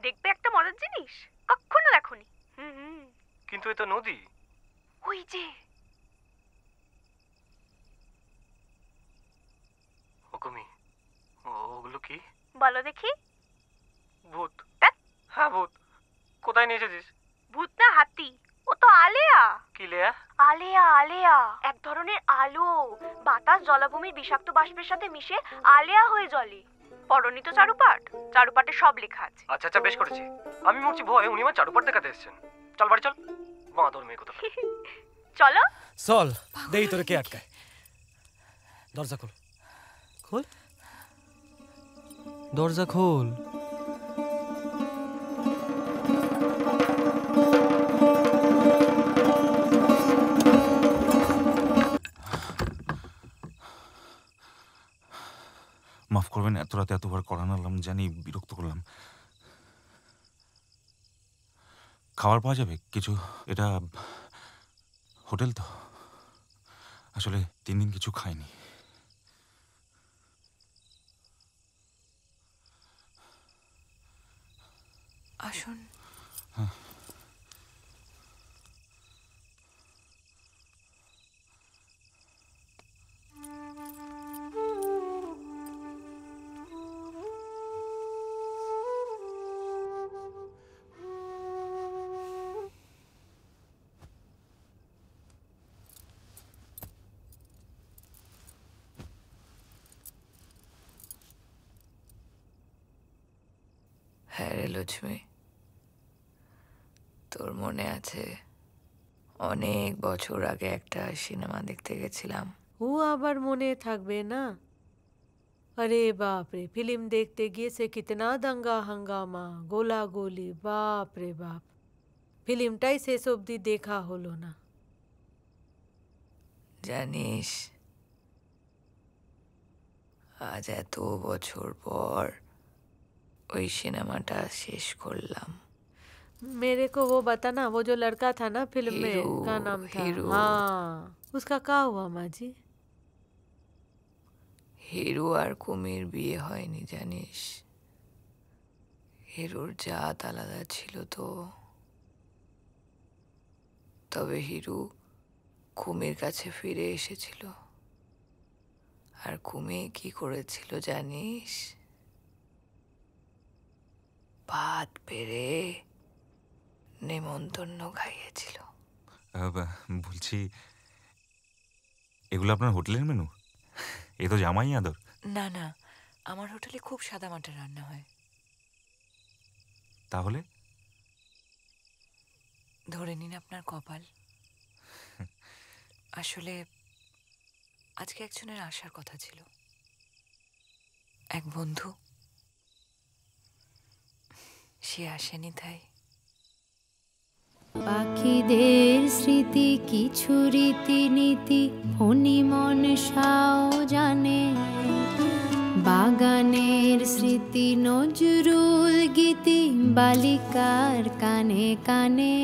দেখবে একটা মজার জিনিস, কখনো দেখোনি। হুম। কিন্তু এ তো নদী। ওই যে হুকুমি, ওগুলো কি? বলো দেখি। ভূত। ধ্যাৎ, হ্যাঁ ভূত। কোথায় নিয়ে এসেছিস? ভূত না হাতি, ও তো আলেয়া। কি লেয়া? আলেয়া আলেয়া এক ধরনের আলো, বাতাস জলাভূমির বিষাক্ত বাষ্পের সাথে মিশে আলেয়া হয়ে জ্বলে। পড়নি তো চারুপাঠ? চারুপাঠে সব লেখা আছে। আচ্ছা আচ্ছা, বেশ করেছি। আমি মরছি ভয়, উনি আমার চারুপাঠ দেখাতে এসেছেন। চল বাড়ি চল, বাঁদর মেয়ে কোথা। চলো। চল দেই তোরে কে আটকায়। দরজা খোল, খোল দরজা খোল। মাফ করবেন, এত রাতে এতবার করানালাম, জানি বিরক্ত করলাম। খাবার পাওয়া যাবে কিছু? এটা হোটেল তো, আসলে 3 দিন কিছু খাইনি। আসুন। হ্যাঁ রে লক্ষ্মী, তোর মনে আছে অনেক বছর আগে একটা সিনেমা দেখতে গেছিলাম? ও আবার মনে থাকবে না? अरे बाप रे, फिल्म देखते गए से कितना दंगा हंगामा, गोला गोली, बाप रे बाप। फिल्मটাই শেষ অবধি দেখা হলো না। জানিস, আজ এত বছর পর ওই সিনেমাটা শেষ করলাম। मेरे को वो बताना, वो जो लड़का था ना फिल्म में, हीरू, क्या नाम था? हीरू। हाँ, उसका क्या हुआ माँ जी? হিরু আর কুমির বিয়ে হয়নি জানিস। হিরুর জাত আলাদা ছিল তো। তবে হিরু কুমির কাছে ফিরে এসেছিল। আর কুমির কি করেছিল জানিস? ভাত পেরে নেমন্তন্ন খাইয়েছিল। বলছি, এগুলো আপনার হোটেলের মেনু? এ তো জামাই আদর। না না, আমার হোটেলে খুব সাদামাটা রান্না হয়। তাহলে ধরে নিন আপনার কপাল। আসলে আজকে একজনের আসার কথা ছিল, এক বন্ধু। সে আসেনি তাই। পাখিদের স্মৃতি কিছু রীতিনীতি ফণি মনসাও জানে, বাগানের স্মৃতি নজরুল গীতি বালিকার কানে কানে।